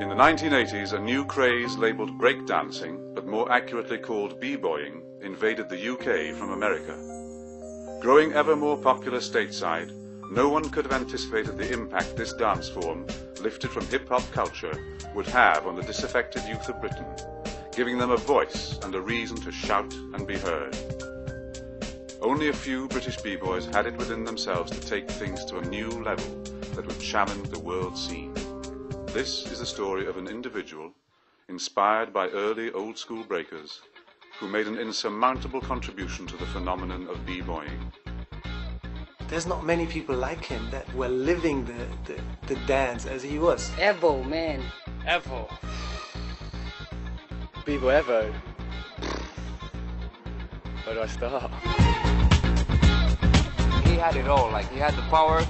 In the 1980s, a new craze labelled breakdancing, but more accurately called b-boying, invaded the UK from America. Growing ever more popular stateside, no one could have anticipated the impact this dance form, lifted from hip-hop culture, would have on the disaffected youth of Britain, giving them a voice and a reason to shout and be heard. Only a few British b-boys had it within themselves to take things to a new level that would challenge the world scene. This is the story of an individual, inspired by early old-school breakers, who made an insurmountable contribution to the phenomenon of b-boying. There's not many people like him that were living the dance as he was. EVO, man. EVO. B-boy EVO. Where do I start? He had it all. Like, he had the power,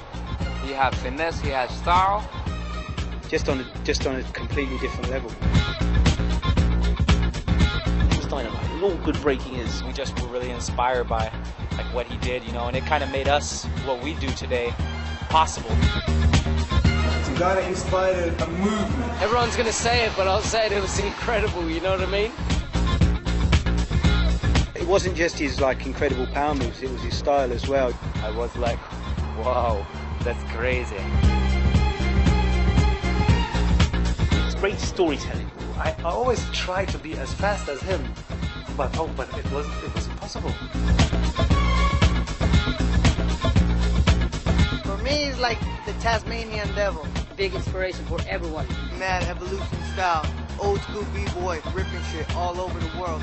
he had finesse, he had style. Just on a completely different level. It was dynamite. All good breaking is. We just were really inspired by like what he did, you know, and it kind of made us what we do today possible. It's a guy that inspired a movement. Everyone's gonna say it, but I'll say it was incredible, you know what I mean? It wasn't just his like incredible power moves, it was his style as well. I was like, wow, that's crazy. It's great storytelling. I always tried to be as fast as him, but it was impossible. For me, it's like the Tasmanian devil. Big inspiration for everyone. Mad evolution style, old school b-boy, ripping shit all over the world.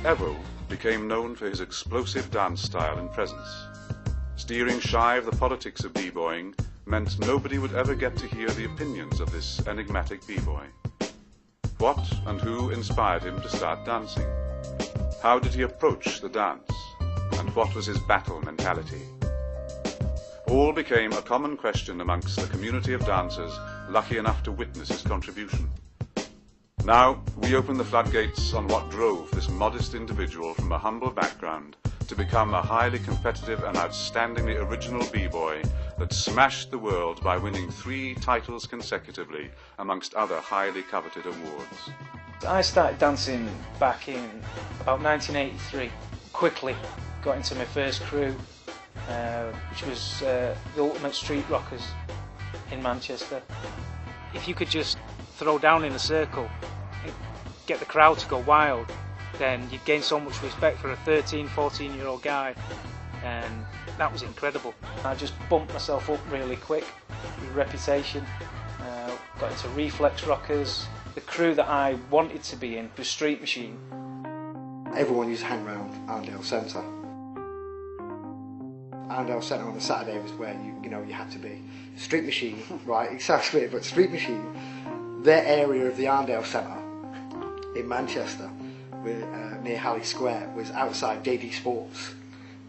EVO became known for his explosive dance style and presence. Steering shy of the politics of b-boying meant nobody would ever get to hear the opinions of this enigmatic b-boy. What and who inspired him to start dancing? How did he approach the dance? And what was his battle mentality? All became a common question amongst the community of dancers lucky enough to witness his contribution. Now, we open the floodgates on what drove this modest individual from a humble background to become a highly competitive and outstandingly original b-boy that smashed the world by winning 3 titles consecutively, amongst other highly coveted awards. I started dancing back in about 1983. Quickly got into my first crew, which was the Ultimate Street Rockers in Manchester. If you could just throw down in a circle and get the crowd to go wild, then you'd gain so much respect for a 13, 14-year-old guy, and that was incredible. I just bumped myself up really quick with reputation, got into Reflex Rockers. The crew that I wanted to be in was Street Machine. Everyone used to hang around Arndale Centre. Arndale Centre on a Saturday was where you had to be. Street Machine, right, it sounds weird, but Street Machine, their area of the Arndale Centre in Manchester, near Halley Square, was outside JD Sports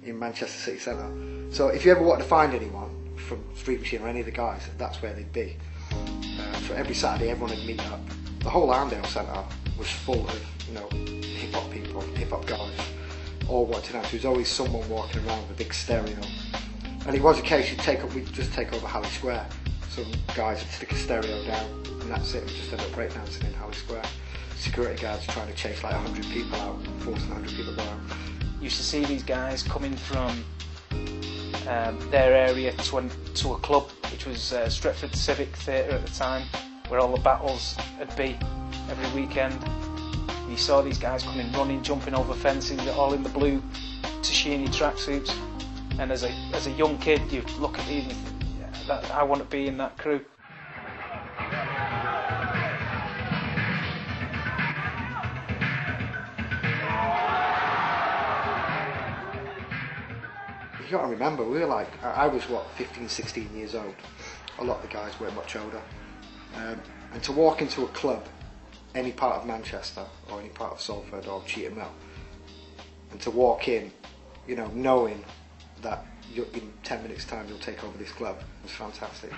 in Manchester City Centre. So if you ever wanted to find anyone from Street Machine or any of the guys, that's where they'd be. So every Saturday everyone would meet up. The whole Arndale Centre was full of hip-hop people, hip-hop guys, all wanted to dance. There was always someone walking around with a big stereo. And it was a case we'd just take over Halley Square. Some guys would stick a stereo down and that's it, and just end up breakdancing in Halley Square. security guards trying to chase like 100 people out, forcing 100 people to go out. Used to see these guys coming from their area to a club, which was Stretford Civic Theatre at the time, where all the battles would be every weekend. And you saw these guys coming running, jumping over fences, all in the blue Tashini tracksuits. And as a young kid, you look at these and you think, yeah, I want to be in that crew. You got to remember, we were like, I was what, 15, 16 years old. A lot of the guys were much older. And to walk into a club, any part of Manchester, or any part of Salford or Cheetham Mill, and to walk in, you know, knowing that in 10 minutes time you'll take over this club, was fantastic.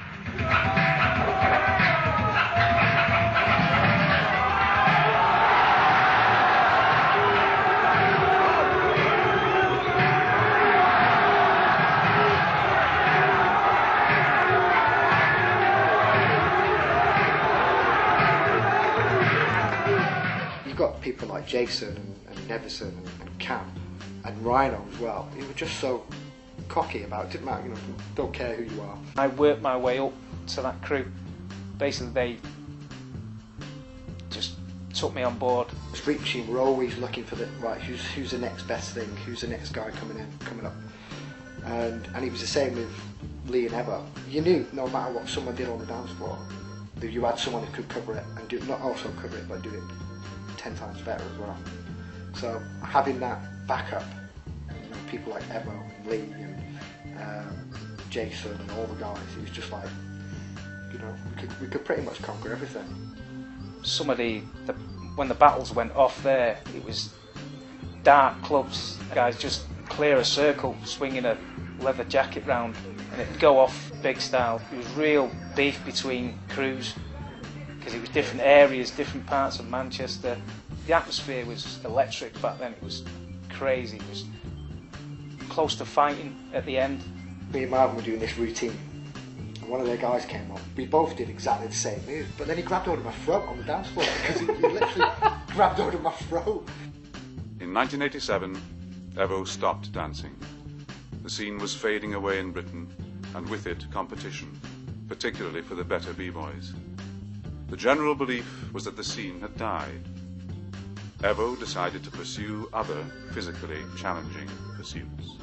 You've got people like Jason and Nevison and Cam and Rhino as well. They were just so cocky about it. Didn't matter, you know, don't care who you are. I worked my way up to that crew. Basically, they just took me on board. Street Machine were always looking for the right. Who's the next best thing? Who's the next guy coming up? And it was the same with Lee and Evo. You knew no matter what someone did on the dance floor, that you had someone who could cover it and do not also cover it, but do it 10 times better as well. So having that backup, you know, people like Evo and Lee and Jason and all the guys, it was just like, you know, we could pretty much conquer everything. Some of when the battles went off there, it was dark clubs. Guys just clear a circle, swinging a leather jacket round, and it'd go off big style. It was real beef between crews, because it was different areas, different parts of Manchester. The atmosphere was electric back then. It was crazy. It was close to fighting at the end. Me and Marvin were doing this routine, and one of their guys came up. We both did exactly the same move, but then he grabbed hold of my throat on the dance floor, because he literally grabbed hold of my throat. In 1987, Evo stopped dancing. The scene was fading away in Britain, and with it competition, particularly for the better b-boys. The general belief was that the scene had died. Evo decided to pursue other physically challenging pursuits.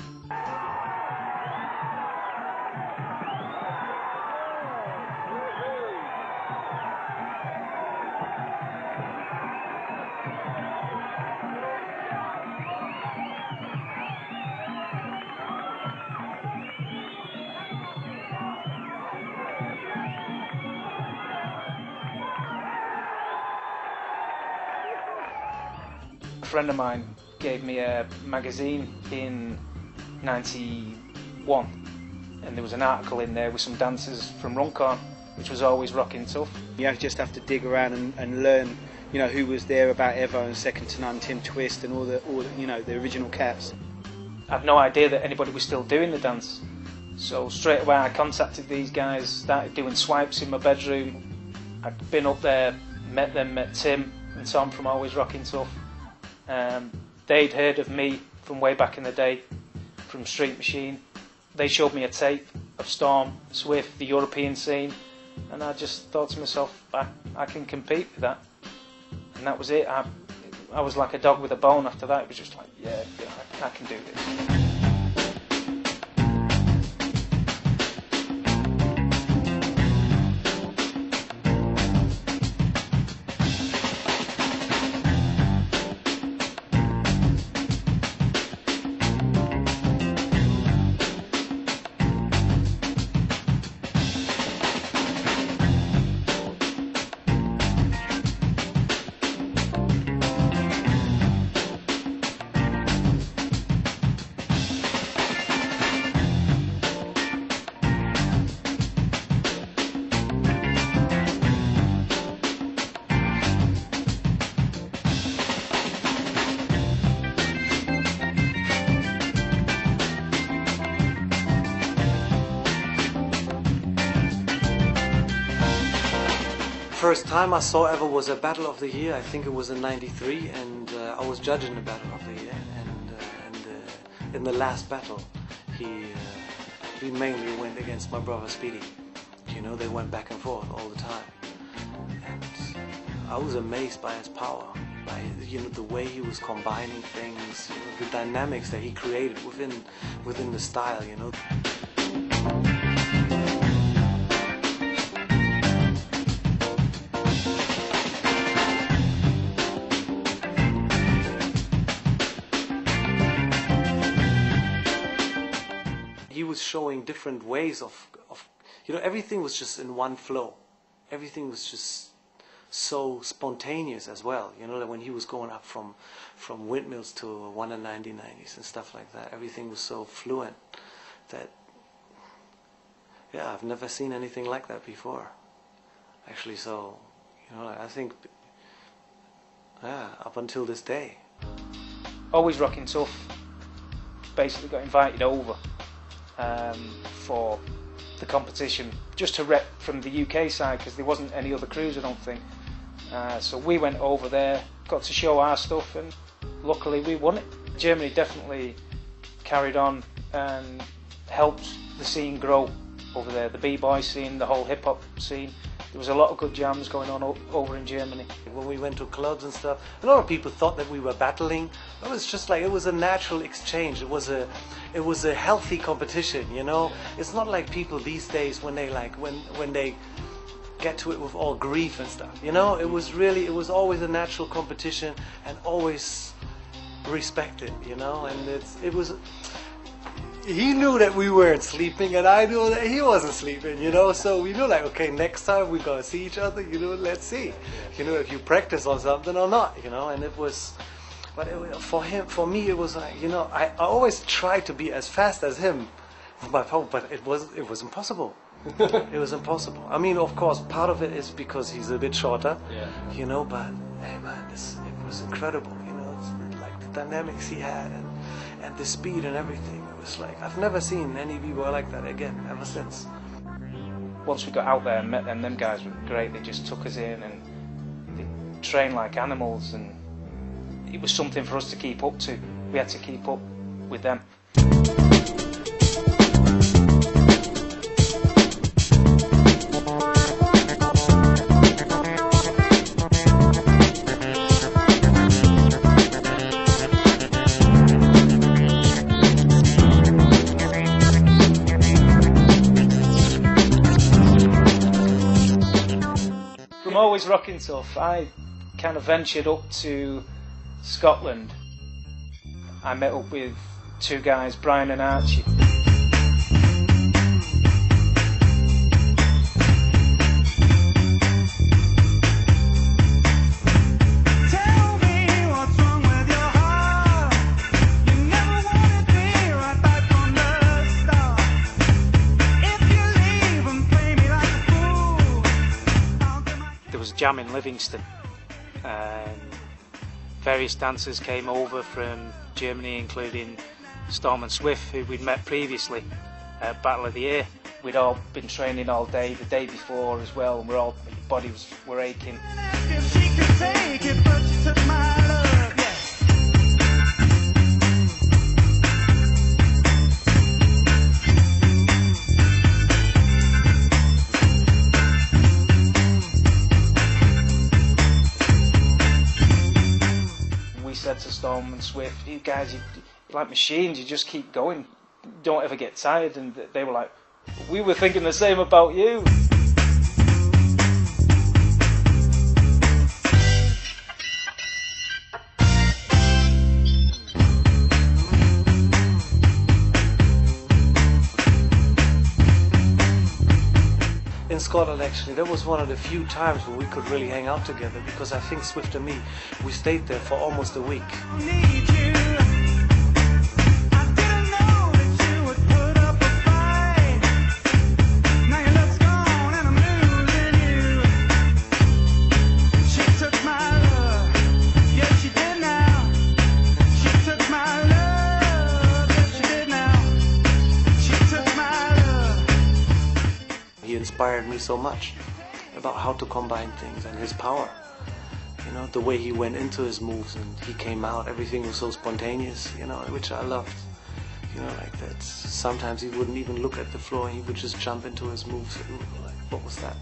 A friend of mine gave me a magazine in '91, and there was an article in there with some dancers from Runcorn, which was always rocking tough. You just have to dig around and learn, you know, who was there about Evo and Second to None, Tim Twist, and all the you know, the original cats. I had no idea that anybody was still doing the dance, so straight away I contacted these guys, started doing swipes in my bedroom. I'd been up there, met Tim and Tom from Always Rocking Tough. They'd heard of me from way back in the day, from Street Machine. They showed me a tape of Storm, Swift, the European scene, and I just thought to myself, I can compete with that. And that was it. I was like a dog with a bone after that. It was just like, yeah, I can do this. first time I saw ever was a Battle of the Year. I think it was in '93, and I was judging the Battle of the Year. And in the last battle, he mainly went against my brother Speedy. You know, they went back and forth all the time, and I was amazed by his power, by the way he was combining things, the dynamics that he created within the style. He was showing different ways of everything was just in one flow. Everything was just so spontaneous as well. That when he was going up from windmills to 1 and 90/90s and stuff like that, everything was so fluent that, yeah, I've never seen anything like that before. Actually, so, I think, yeah, up until this day. Always rocking tough. Basically got invited over for the competition, just to rep from the UK side, because there wasn't any other crews, I don't think. So we went over there, got to show our stuff, and luckily we won it. Germany definitely carried on and helped the scene grow over there, the b-boy scene, the whole hip-hop scene. There was a lot of good jams going on over in Germany. When we went to clubs and stuff, a lot of people thought that we were battling. It was just like, it was a natural exchange. It was a healthy competition, It's not like people these days when they when they get to it with all grief and stuff, It was always a natural competition and always respected, And it was. He knew that we weren't sleeping, and I knew that he wasn't sleeping, So we knew, like, okay, next time we're gonna see each other, let's see, if you practice on something or not, And it was, but for me, it was like, I always tried to be as fast as him with my phone, but it was impossible. It was impossible. I mean, of course, part of it is because he's a bit shorter, But hey, man, it was incredible, It's like the dynamics he had and the speed and everything. It was like, I've never seen any b-boy like that again, ever since. Once we got out there and met them, guys were great. They just took us in and they trained like animals, and it was something for us to keep up to. We had to keep up with them. Always rocking tough. I kind of ventured up to Scotland. I met up with two guys, Brian and Archie. Jam in Livingston. Various dancers came over from Germany, including Storm and Swift, who we'd met previously at Battle of the Year. We'd all been training all day, the day before as well, and bodies were aching. Said to Storm and Swift, you guys, you're like machines, you just keep going, don't ever get tired. And they were like, we were thinking the same about you. In Scotland, actually, that was one of the few times where we could really hang out together, because I think Swift and me, we stayed there for almost a week. He inspired me so much about how to combine things and his power. You know, the way he went into his moves and he came out, everything was so spontaneous, you know, which I loved. You know, like that. Sometimes he wouldn't even look at the floor, he would just jump into his moves. Like, what was that?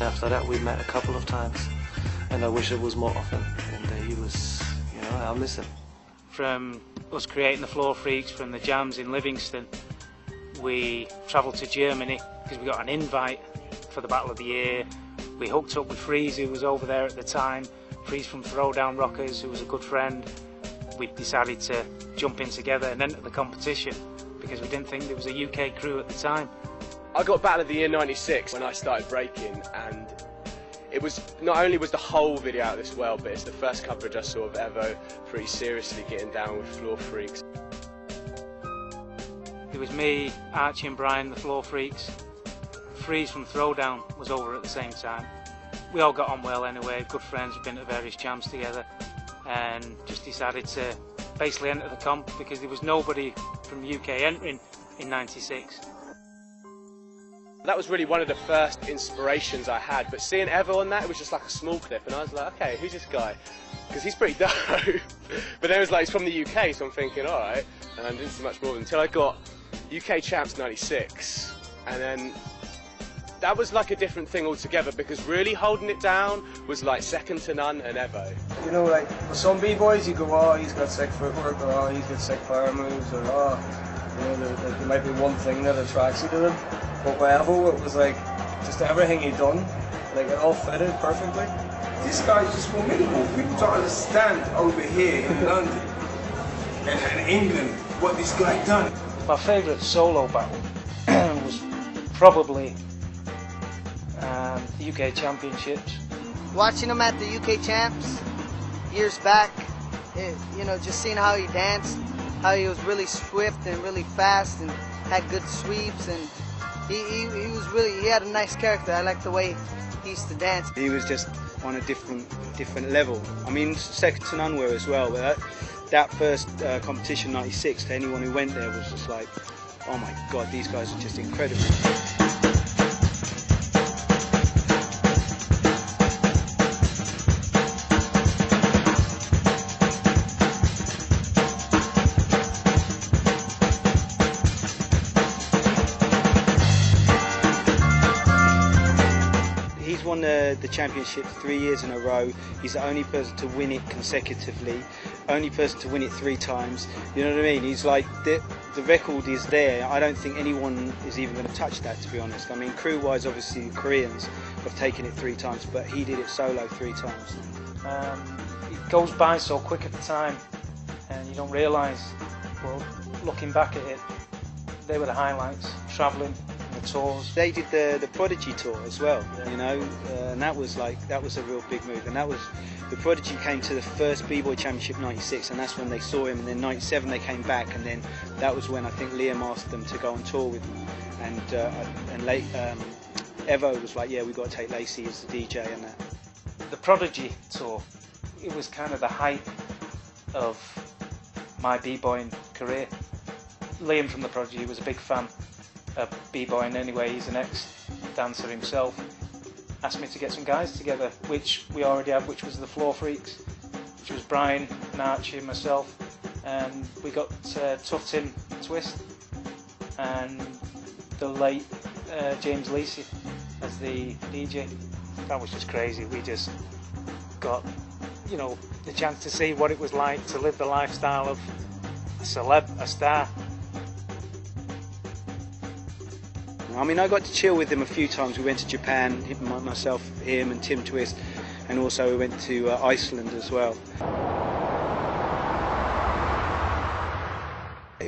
After that we met a couple of times, and I wish it was more often, and he was, you know, I'll miss him. From us creating the Floor Freaks from the jams in Livingston, we travelled to Germany because we got an invite for the Battle of the Year. We hooked up with Freeze, who was over there at the time, Freeze from Throwdown Rockers, who was a good friend. We decided to jump in together and enter the competition because we didn't think there was a UK crew at the time. I got Battle of the Year '96 when I started breaking, and it was not only was the whole video out of this world, but it's the first coverage I saw of EVO pretty seriously getting down with Floor Freaks. It was me, Archie and Brian, the Floor Freaks. Freeze from Throwdown was over at the same time. We all got on well anyway, good friends, we've been to various jams together, and just decided to basically enter the comp because there was nobody from UK entering in '96. That was really one of the first inspirations I had, but seeing EVO on that, it was just like a small clip, and I was like, okay, who's this guy? Because he's pretty dope. But then it was like, he's from the UK, so I'm thinking, alright, and I didn't see much more of him until I got UK Champs '96, and then that was like a different thing altogether, because really holding it down was like second to none and EVO. You know, like, with some B-boys, you go, oh, he's got sick footwork, or oh, he's got sick power moves, or oh, you know, there might be one thing that attracts you to him. But with EVO, it was like, just everything he'd done, like it all fitted perfectly. This guy's just formidable. People don't understand over here in London and England what this guy done. My favourite solo battle was probably the UK Championships. Watching him at the UK Champs years back, you know, just seeing how he danced, how he was really swift and really fast and had good sweeps, and he was really, he had a nice character. I like the way he used to dance. He was just on a different level. I mean, second to none were as well. But that first competition '96, to anyone who went there was just like, oh my God, these guys are just incredible. Won the championship 3 years in a row. He's the only person to win it consecutively, only person to win it 3 times. You know what I mean? He's like, the record is there. I don't think anyone is even going to touch that, to be honest. I mean, crew-wise, obviously the Koreans have taken it 3 times, but he did it solo 3 times. It goes by so quick at the time, and you don't realise, well, looking back at it, they were the highlights, travelling, the tours. They did the Prodigy tour as well, you know, and that was a real big move. And that was, the Prodigy came to the first B-Boy Championship '96, and that's when they saw him. And then '97 they came back, and then that was when I think Liam asked them to go on tour with him. And EVO was like, yeah, we've got to take Lacey as the DJ and that. The Prodigy tour, it was kind of the height of my B-boying career. Liam from the Prodigy was a big fan of B-boying anyway, he's an ex-dancer himself. Asked me to get some guys together, which we already had, which was the Floor Freaks, which was Brian and Archie and myself, and we got Tough Tim Twist and the late James Lacey as the DJ. That was just crazy. We just got, you know, the chance to see what it was like to live the lifestyle of a celeb, a star. I mean, I got to chill with him a few times. We went to Japan, myself, him and Tim Twist, and also we went to Iceland as well.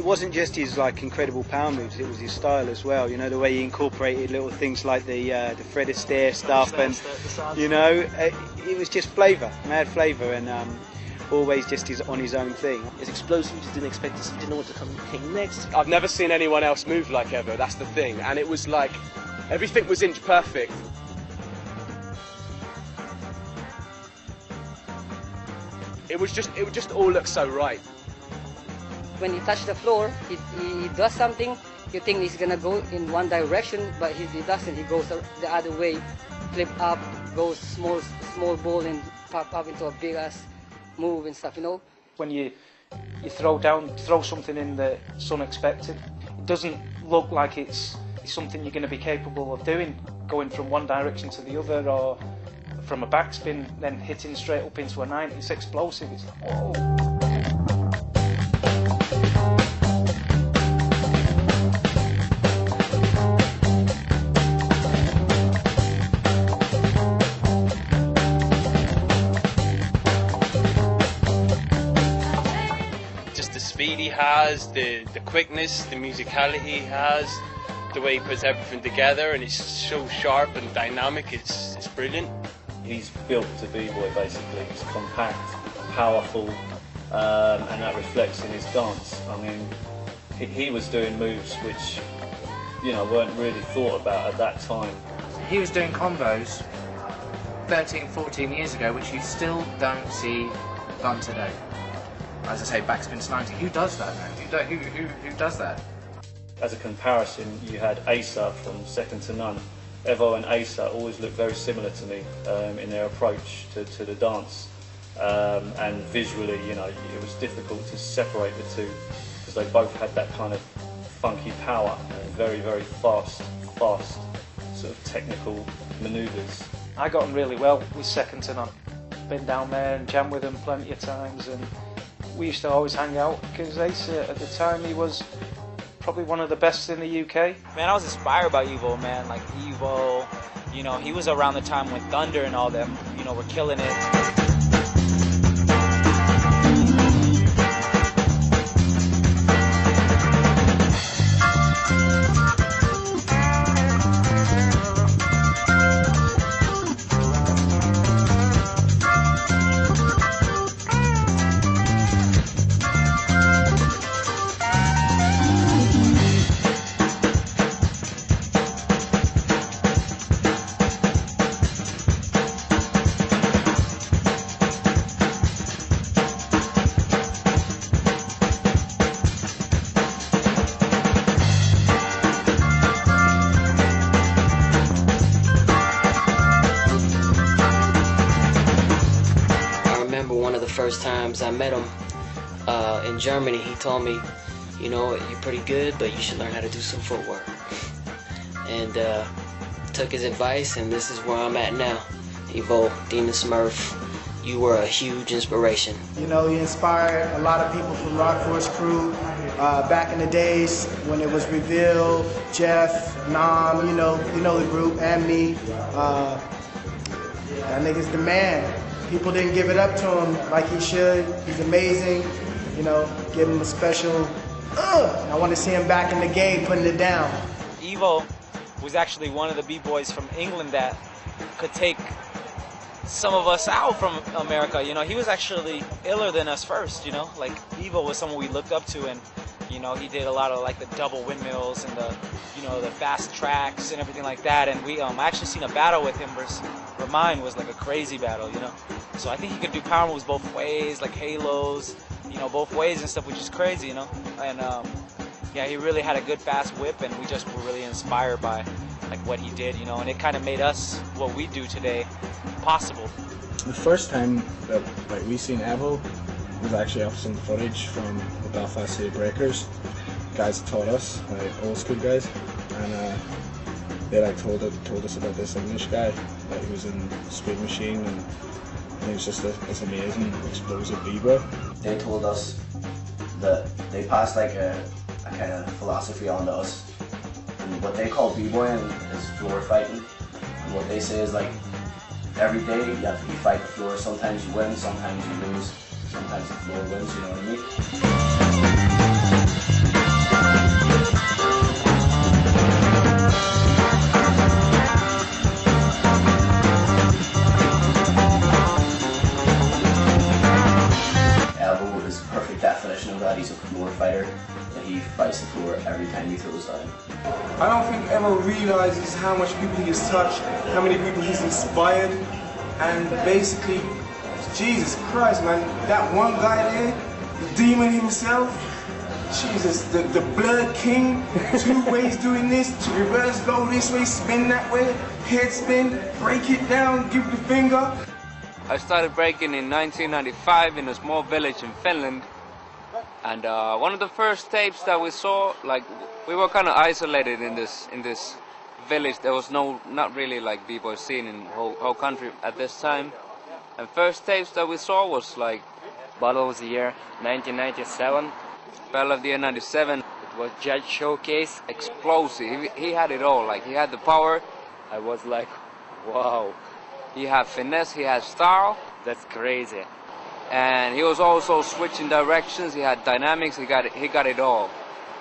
wasn't just his like incredible power moves, it was his style as well. You know, the way he incorporated little things like the Fred Astaire stuff, and you know, it was just flavour, mad flavour, and always just on his own thing. It's explosive. You just didn't expect to. You didn't know what came next. I've never seen anyone else move like Evo. That's the thing, and it was like everything was inch perfect. It would just all look so right. When he touches the floor, he does something. You think he's gonna go in one direction, but he doesn't. He goes the other way, flip up, goes small ball and pop up into a big ass move and stuff. You know. When you throw something in that's unexpected, it doesn't look like it's something you're going to be capable of doing, going from one direction to the other, or from a backspin, then hitting straight up into a 90. It's explosive. It's like, whoa. Just the speed he has, the quickness, the musicality he has, the way he puts everything together, and it's so sharp and dynamic. It's brilliant. He's built to b-boy basically. He's compact, powerful, and that reflects in his dance. I mean, he was doing moves which, you know, weren't really thought about at that time. He was doing combos 13, 14 years ago, which you still don't see done today. As I say, backspin to 90. Who does that, man? Who does that? As a comparison, you had Asa from Second to None. Evo and Asa always looked very similar to me in their approach to the dance, and visually, you know, it was difficult to separate the two because they both had that kind of funky power and very, very fast sort of technical manoeuvres. I got on really well with Second to None. Been down there and jammed with them plenty of times, and we used to always hang out because Asa at the time, he was probably one of the best in the UK. Man, I was inspired by EVO, man. Like EVO, you know, he was around the time when Thunder and all them, you know, were killing it. First times I met him in Germany, he told me, you know, you're pretty good, but you should learn how to do some footwork. And took his advice, and this is where I'm at now. EVO, Demon Smurf, you were a huge inspiration. You know, he inspired a lot of people from Rock Force Crew back in the days when it was Reveal, Jeff, Nam, you know the group, and me. That nigga's the man. People didn't give it up to him like he should. He's amazing. You know, give him a special, I want to see him back in the game, putting it down. EVO was actually one of the b-boys from England that could take some of us out from America. You know, he was actually iller than us first, you know. Like, EVO was someone we looked up to, and, you know, he did a lot of, like, the double windmills and the, you know, the fast tracks and everything like that. And we actually seen a battle with him versus Mine was like a crazy battle, you know. So I think he could do power moves both ways, like halos, you know, both ways and stuff, which is crazy, you know. And yeah, he really had a good fast whip, and we just were really inspired by like what he did, you know. And it kind of made us what we do today possible. The first time that we seen Evo was actually off some footage from the Belfast City Breakers. Guys taught us, old school guys, and they told us about this English guy that he was in Speed Machine, and he was just this amazing explosive b-boy. They told us that they passed like a kind of philosophy on to us, and what they call b-boying is floor fighting. And what they say is like every day you fight the floor. Sometimes you win, sometimes you lose, sometimes the floor wins. You know what I mean? I don't think Evo realizes how much people he has touched, how many people he's inspired, and basically, Jesus Christ, man, that one guy there, the demon himself, Jesus, the Blood King, 2 ways doing this, to reverse, go this way, spin that way, head spin, break it down, give the finger. I started breaking in 1995 in a small village in Finland, and one of the first tapes that we saw, like, we were kind of isolated in this village. There was not really like b-boy scene in whole country at this time, and first tapes that we saw was like Battle of the Year 1997, Battle of the Year 97. It was Judge Showcase, explosive. He had it all. Like, he had the power. I was like, wow. He had finesse, he had style. That's crazy. And he was also switching directions. He had dynamics. He got it all.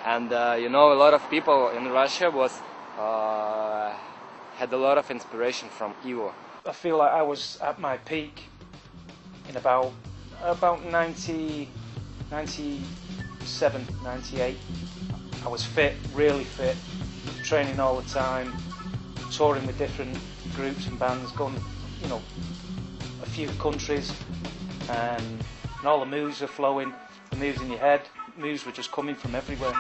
And you know, a lot of people in Russia had a lot of inspiration from EVO. I feel like I was at my peak in about 90, 97, 98. I was fit, really fit, training all the time, touring with different groups and bands, going, you know, a few countries, and all the moves were flowing, the moves in your head, moves were just coming from everywhere.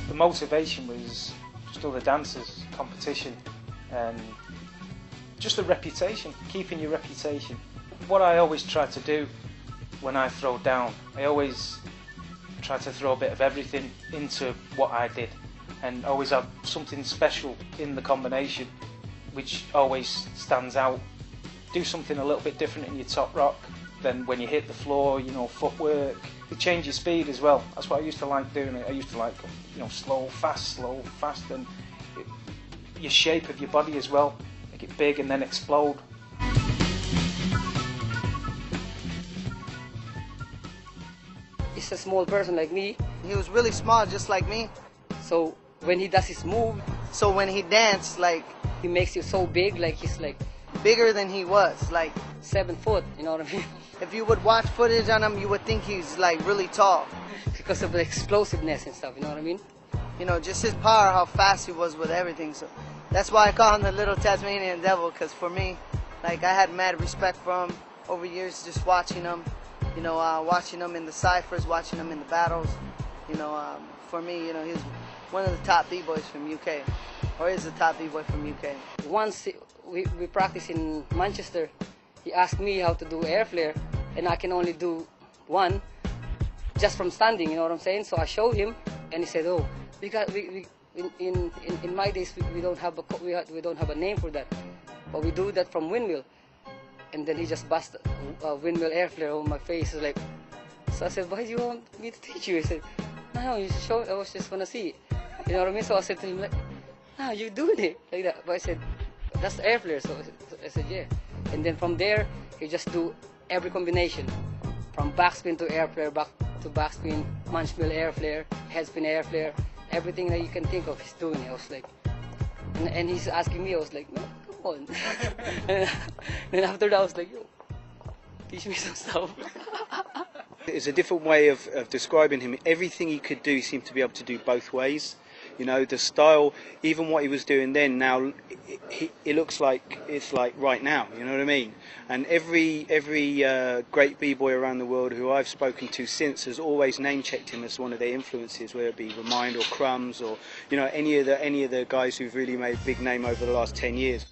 The motivation was just other dancers, competition, and just a reputation, keeping your reputation. What I always try to do when I throw down, I always try to throw a bit of everything into what I did, and always have something special in the combination which always stands out. Do something a little bit different in your top rock than when you hit the floor, you know, footwork. You change your speed as well. That's what I used to like doing. I used to like, you know, slow, fast, and your shape of your body as well. Make it big and then explode. He's a small person like me. He was really small, just like me. So when he does his move, so when he danced, like, he makes you so big, like he's like bigger than he was, like 7 foot, you know what I mean? If you would watch footage on him, you would think he's like really tall. Because of the explosiveness and stuff, you know what I mean? You know, just his power, how fast he was with everything. So that's why I call him the little Tasmanian devil, because for me, like, I had mad respect for him over years, just watching him. You know, watching him in the ciphers, watching him in the battles. You know, for me, you know, he was one of the top b-boys from UK, or is the top b-boy from UK. Once we practiced in Manchester, he asked me how to do air flare, and I can only do one just from standing, you know what I'm saying? So I showed him, and he said, "Oh, in my days we don't have a name for that, but we do that from windmill." And then he just busted a windmill air flare on my face. Like, so I said, "Why do you want me to teach you?" He said, "No, you should show. I was just wanna see it." You know what I mean? So I said to him, like, "No, you're doing it like that." But I said, "That's the air flare." So I said, "Yeah." And then from there, he just do every combination, from backspin to air flare, back to backspin, munch mill air flare, head spin air flare, everything that you can think of, he's doing it. I was like, and he's asking me. I was like, "No, come on." And then after that, I was like, "Yo, teach me some stuff." It's a different way of describing him. Everything he could do, he seemed to be able to do both ways. You know, the style, even what he was doing then, now it looks like it's like right now. You know what I mean? And every great b-boy around the world who I've spoken to since has always name-checked him as one of their influences, whether it be Remind or Crumbs or, you know, any of the guys who've really made a big name over the last 10 years.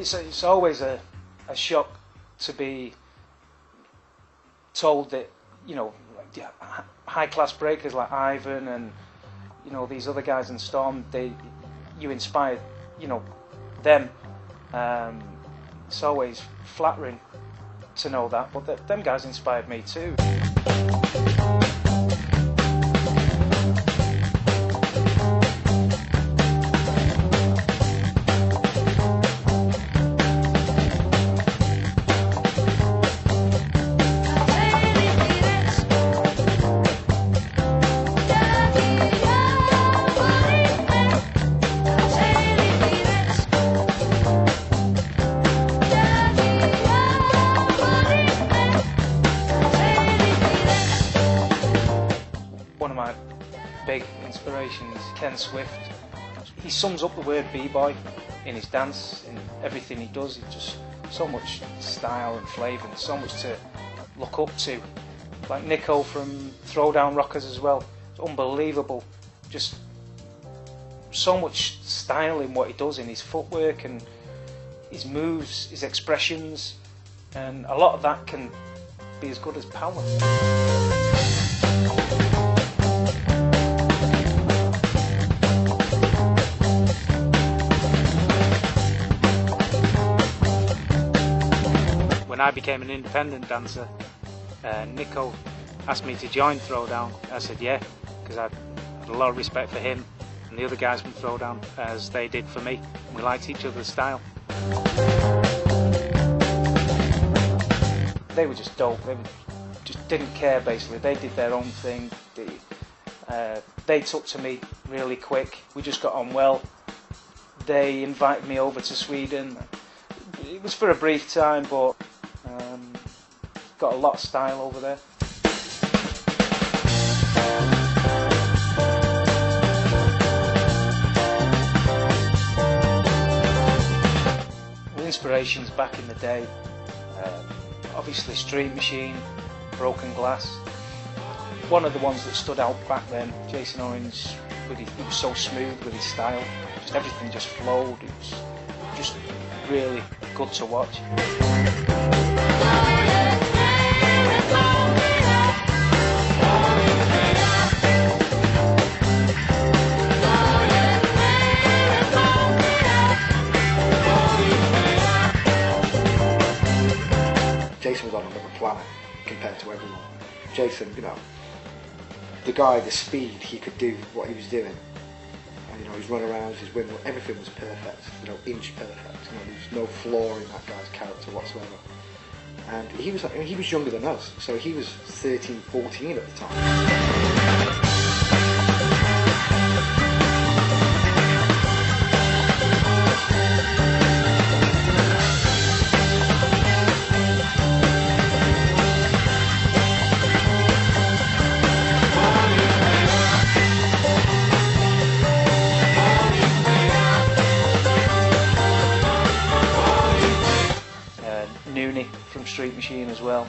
It's always a shock to be told that, you know, high-class breakers like Ivan and, you know, these other guys in Storm, you inspired, you know, them. It's always flattering to know that, but them guys inspired me too. Big inspirations, Ken Swift. He sums up the word b-boy in his dance, in everything he does. It's just so much style and flavour and so much to look up to. Like Nico from Throwdown Rockers as well. It's unbelievable. Just so much style in what he does, in his footwork and his moves, his expressions, and a lot of that can be as good as power. When I became an independent dancer, Nico asked me to join Throwdown. I said yeah, because I had a lot of respect for him and the other guys from Throwdown, as they did for me. We liked each other's style. They were just dope. They just didn't care, basically. They did their own thing. They took to me really quick. We just got on well. They invited me over to Sweden. It was for a brief time, but got a lot of style over there. The inspirations back in the day, obviously Street Machine, Broken Glass. One of the ones that stood out back then, Jason Orange, he was so smooth with his style. Just everything just flowed. It was just really good to watch. Jason was on another planet compared to everyone. Jason, you know, the guy, the speed he could do what he was doing, and you know, his runarounds, his win, everything was perfect. You know, inch perfect. You know, there was no flaw in that guy's character whatsoever. And he was younger than us, so he was 13, 14 at the time. Nooney from Street Machine as well.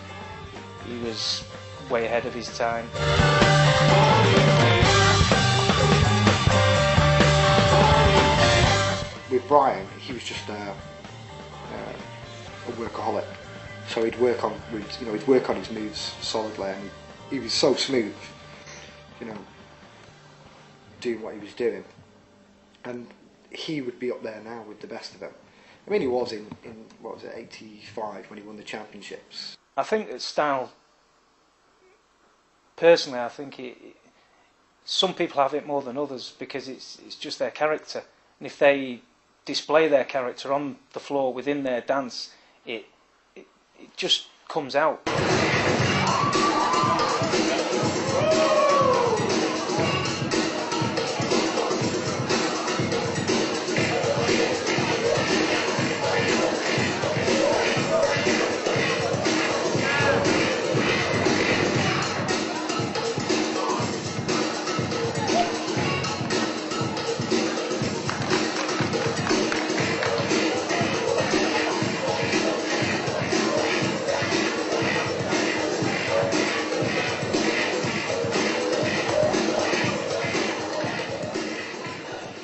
He was way ahead of his time. With Brian, he was just a workaholic. So he'd work on, you know, he'd work on his moves solidly, and he was so smooth, you know, doing what he was doing. And he would be up there now with the best of them. I mean, he was in what was it, 85 when he won the championships. I think that style, personally, I think some people have it more than others because it's just their character. And if they display their character on the floor within their dance, it just comes out.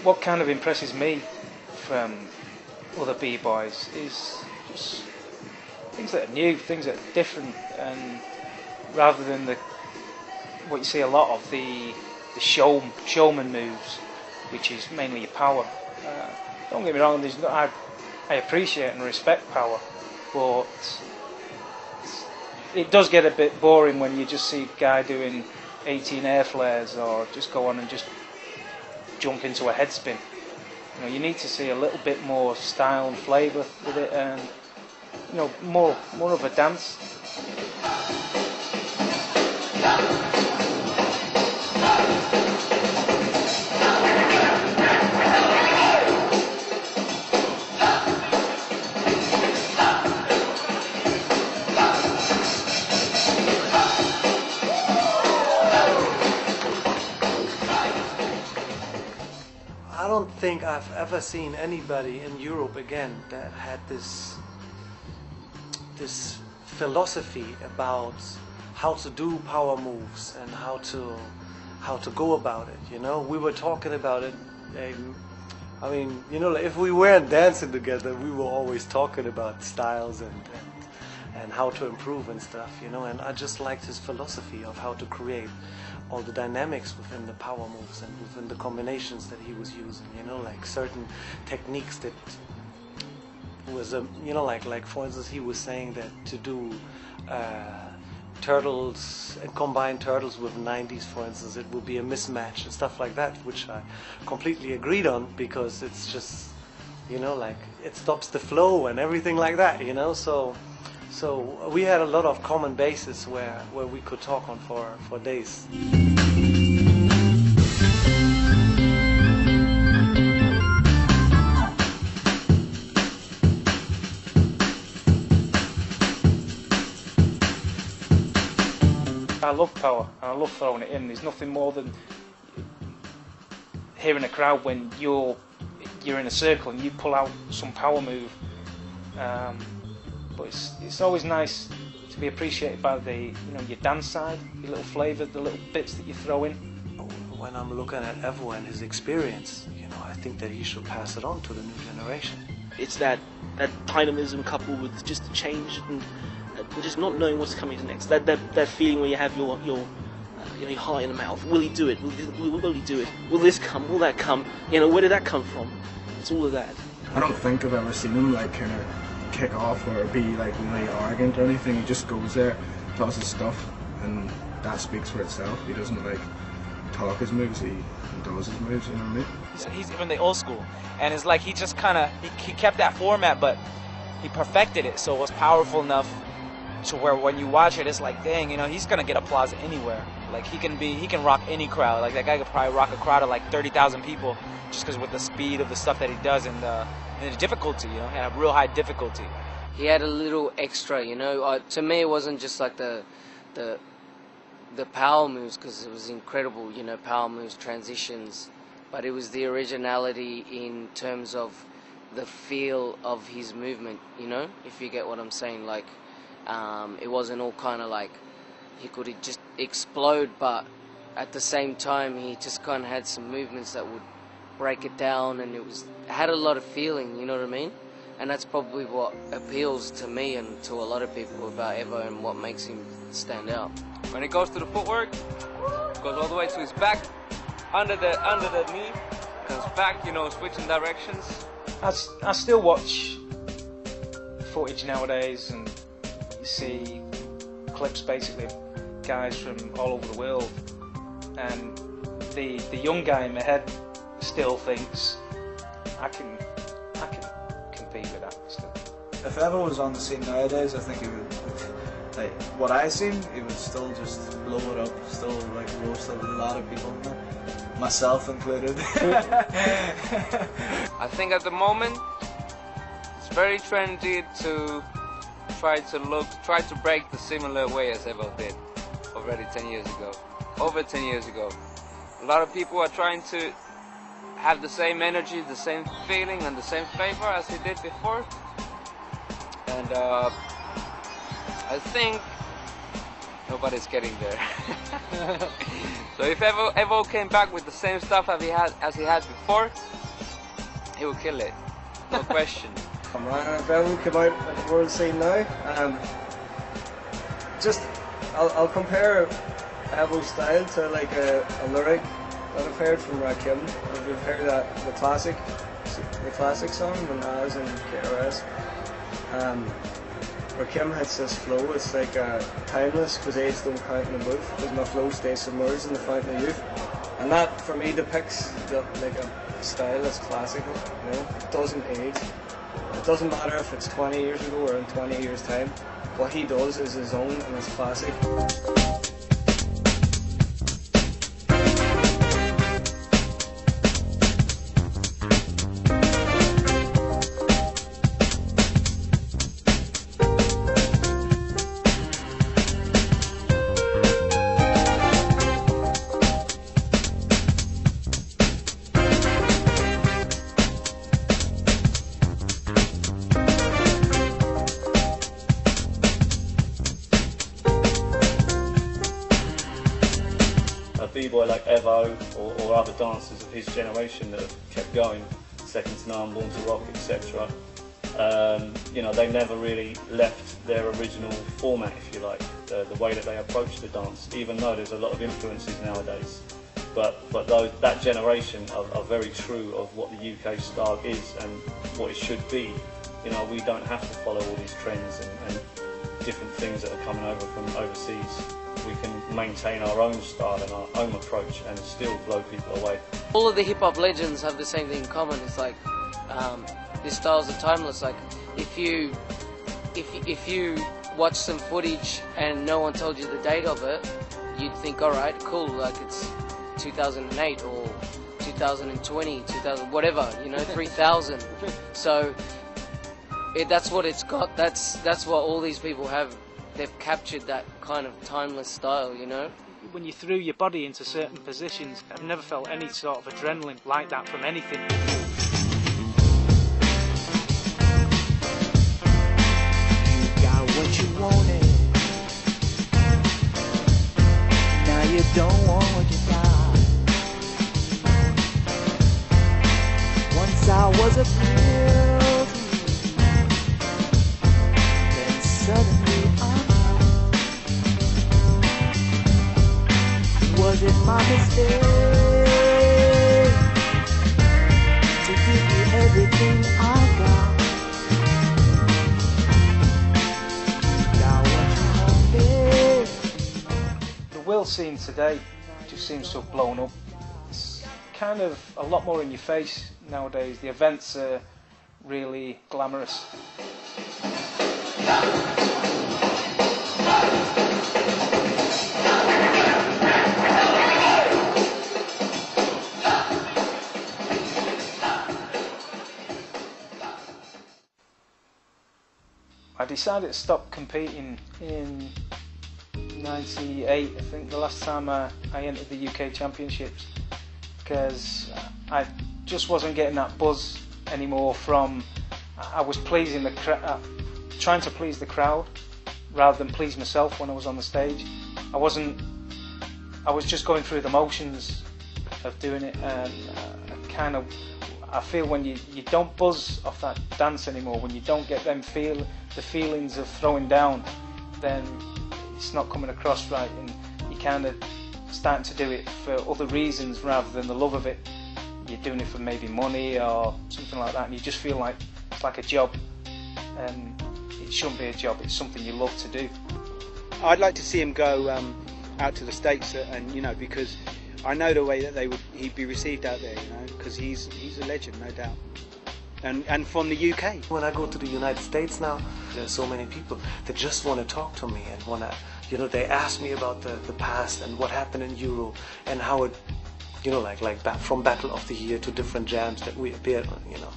What kind of impresses me from other b-boys is just things that are new, things that are different, and rather than what you see a lot of, the showman moves, which is mainly your power. Don't get me wrong, I appreciate and respect power, but it does get a bit boring when you just see a guy doing 18 air flares or just go on and just jump into a head spin. You know, you need to see a little bit more style and flavour with it, and you know, more of a dance. I don't think I've ever seen anybody in Europe again that had this philosophy about how to do power moves and how to go about it. You know, we were talking about it. I mean, you know, if we weren't dancing together, we were always talking about styles and how to improve and stuff. You know, and I just liked his philosophy of how to create all the dynamics within the power moves and within the combinations that he was using, you know, like certain techniques that was, you know, like for instance, he was saying that to do turtles and combine turtles with 90s, for instance, it would be a mismatch and stuff like that, which I completely agreed on, because it's just, you know, like it stops the flow and everything like that, you know, so we had a lot of common bases where we could talk on for days. I love power, and I love throwing it in. There's nothing more than hearing a crowd when you're in a circle and you pull out some power move. But it's always nice to be appreciated by your dance side, your little flavour, the little bits that you throw in. When I'm looking at Evo and his experience, you know, I think that he should pass it on to the new generation. It's that dynamism coupled with just the change and just not knowing what's coming next. That feeling where you have your heart in the mouth. Will he do it? Will he do it? Will this come? Will that come? You know, where did that come from? It's all of that. I don't think I've ever seen him like kind of kick off or be like really arrogant or anything. He just goes there, does his stuff, and that speaks for itself. He doesn't like talk his moves, he does his moves, you know what I mean? He's from the old school, and it's like he just kind of he kept that format, but he perfected it, so it was powerful enough to where when you watch it, it's like, dang, you know, he's gonna get applause anywhere. Like he can rock any crowd. Like that guy could probably rock a crowd of like 30,000 people, just because with the speed of the stuff that he does and the difficulty, you know, and a real high difficulty. He had a little extra, you know. To me, it wasn't just like the power moves, because it was incredible, you know, power moves, transitions, but it was the originality in terms of the feel of his movement, you know, if you get what I'm saying. Like, it wasn't all kind of like he could just explode, but at the same time, he just kind of had some movements that would break it down, and it had a lot of feeling, you know what I mean? And that's probably what appeals to me and to a lot of people about Evo and what makes him stand out. When it goes to the footwork, it goes all the way to his back, under the knee, comes back, you know, switching directions. I still watch footage nowadays, and you see clips basically of guys from all over the world, and the young guy in my head still thinks I can compete with that still. If Evo was on the scene nowadays, I think he would, like what I seen, he would still just blow it up, still like roast a lot of people, myself included. I think at the moment it's very trendy to try to break the similar way as Evo did already 10 years ago. Over 10 years ago. A lot of people are trying to have the same energy, the same feeling and the same flavor as he did before. And I think nobody's getting there. So if Evo came back with the same stuff as he had before, he would kill it. No question. Come on, if Evo came out at the world scene now, I'll compare Evo's style to like a lyric that I've heard from Rakim. I've heard the classic song when Nas and KRS. Rakim hits this flow. It's like timeless, because age don't count in the booth, because my flow stays submerged in the fountain of youth. And that, for me, depicts like a style that's classical. You know, it doesn't age. It doesn't matter if it's 20 years ago or in 20 years' time. What he does is his own, and it's classic. B-boy like Evo or other dancers of his generation that have kept going, Second to None, Born to Rock, etc. You know, they never really left their original format, if you like, the way that they approach the dance, even though there's a lot of influences nowadays. But that generation are very true of what the UK style is and what it should be. You know, we don't have to follow all these trends and different things that are coming over from overseas. We can maintain our own style and our own approach and still blow people away. All of the hip-hop legends have the same thing in common. It's like these styles are timeless. Like if you watch some footage and no one told you the date of it, you'd think, all right, cool, like it's 2008 or 2020, 2000, whatever, you know, 3000. So that's what it's got. That's what all these people have. They've captured that kind of timeless style, you know. When you threw your body into certain positions, I've never felt any sort of adrenaline like that from anything. You got what you wanted. Now you don't want what you got. Once I was a thrill to you, then suddenly I'm. Was it my mistake to give you everything I got? Got what you wanted. The world scene today just seems to have blown up. It's kind of a lot more in your face nowadays. The events are really glamorous. I decided to stop competing in '98, I think the last time I entered the UK Championships, because I just wasn't getting that buzz anymore from, I was pleasing the trying to please the crowd rather than please myself when I was on the stage. I was just going through the motions of doing it, and I feel when you don't buzz off that dance anymore, when you don't get the feelings of throwing down, then it's not coming across right, and you're kind of starting to do it for other reasons rather than the love of it. You're doing it for maybe money or something like that, and you just feel like it's like a job, and it shouldn't be a job, it's something you love to do. I'd like to see him go out to the States, and you know, because I know the way that he'd be received out there, you know, because he's a legend, no doubt. And from the UK. When I go to the United States now, there's so many people that just want to talk to me and want to, you know, they ask me about the past and what happened in Euro and how it, you know, like from Battle of the Year to different jams that we appeared on, you know.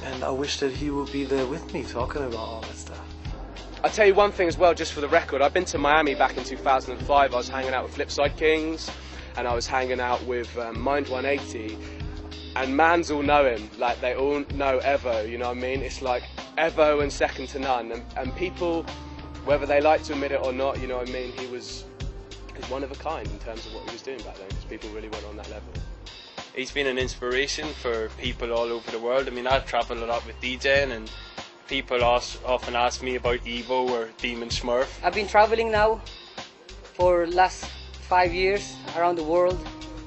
And I wish that he would be there with me talking about all that stuff. I'll tell you one thing as well, just for the record. I've been to Miami back in 2005. I was hanging out with Flipside Kings, and I was hanging out with Mind 180. And mans all know him, like they all know Evo, you know what I mean? It's like Evo and Second to None. And people, whether they like to admit it or not, you know what I mean, he's one of a kind in terms of what he was doing back then, because people really went on that level. he's been an inspiration for people all over the world. I mean, I've travelled a lot with DJing, and people often ask me about EVO or Demon Smurf. I've been traveling now for last 5 years around the world,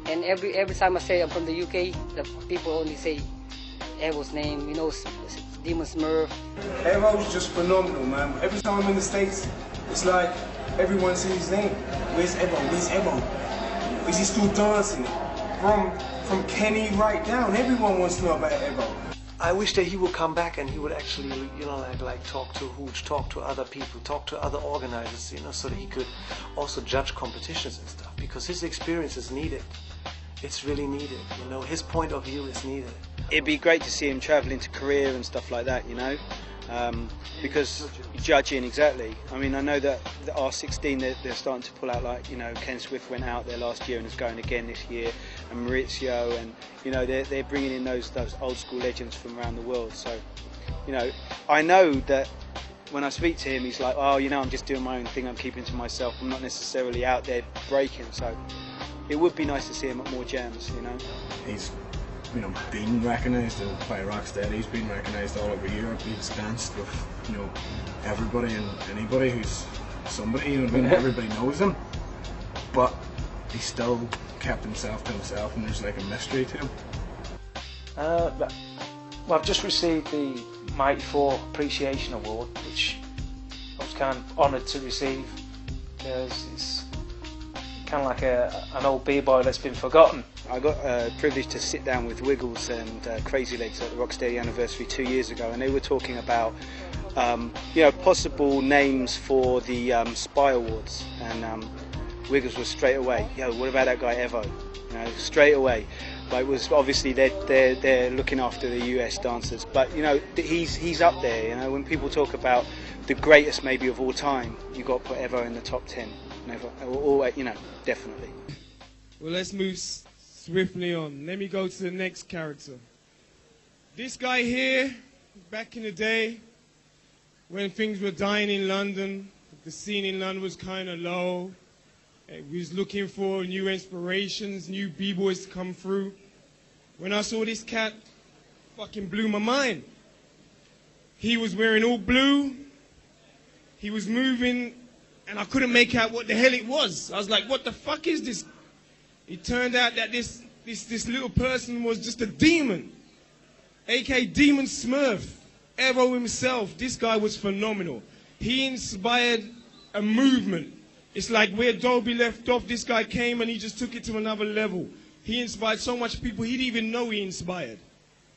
and every time I say I'm from the UK, the people only say EVO's name, you know, Demon Smurf. EVO's just phenomenal, man. Every time I'm in the States, it's like everyone sees his name. Where's EVO? Where's EVO? Is he still dancing? From Kenny right down, everyone wants to know about EVO. I wish that he would come back and he would actually, you know, like talk to Hooch, talk to other people, talk to other organizers, you know, so that he could also judge competitions and stuff, because his experience is needed. It's really needed, you know, his point of view is needed. It'd be great to see him travelling to Korea and stuff like that, you know, because judging, exactly. I mean, I know that the R16, they're starting to pull out, like, you know, Ken Swift went out there last year and is going again this year, and Maurizio, and, you know, they're bringing in those old school legends from around the world. So, you know, I know that when I speak to him, he's like, oh, you know, I'm just doing my own thing, I'm keeping to myself, I'm not necessarily out there breaking. So it would be nice to see him at more jams, you know. He's, you know, been recognised by Rocksteady. He's been recognised all over Europe. He's danced with, you know, everybody and anybody who's somebody, you know, I mean, everybody knows him, but he still kept himself to himself, and there's like a mystery to him. Well, I've just received the Mighty 4 Appreciation Award, which I was kind of honoured to receive, because it's kind of like an old b-boy that's been forgotten. I got privileged to sit down with Wiggles and Crazy Legs at the Rocksteady anniversary 2 years ago, and they were talking about you know, possible names for the Spy Awards, and Wiggles was straight away, yo, what about that guy Evo? You know, straight away. Like, was obviously they're looking after the US dancers, but you know, he's up there. You know, when people talk about the greatest maybe of all time, you got to put Evo in the top 10. Never, or you know, definitely. Well, let's move swiftly on. Let me go to the next character. This guy here, back in the day, when things were dying in London, the scene in London was kind of low. We was looking for new inspirations, new b-boys to come through. When I saw this cat, fucking blew my mind. He was wearing all blue. He was moving, and I couldn't make out what the hell it was. I was like, what the fuck is this? It turned out that this little person was just a demon, aka Demon Smurf, EVO himself. This guy was phenomenal. He inspired a movement. It's like where Dolby left off, this guy came and he just took it to another level. He inspired so much people he didn't even know he inspired.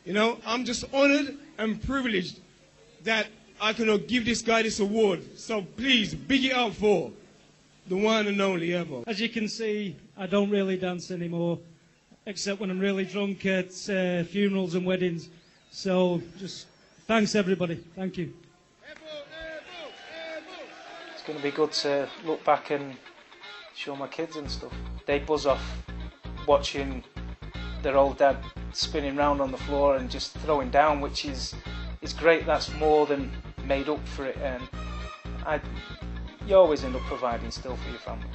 You know, I'm just honored and privileged that I can give this guy this award. So please, big it up for the one and only EVO. As you can see, I don't really dance anymore, except when I'm really drunk at funerals and weddings. So just thanks everybody. Thank you. It's going to be good to look back and show my kids and stuff. They buzz off watching their old dad spinning round on the floor and just throwing down, which is great. That's more than made up for it, and you always end up providing still for your family.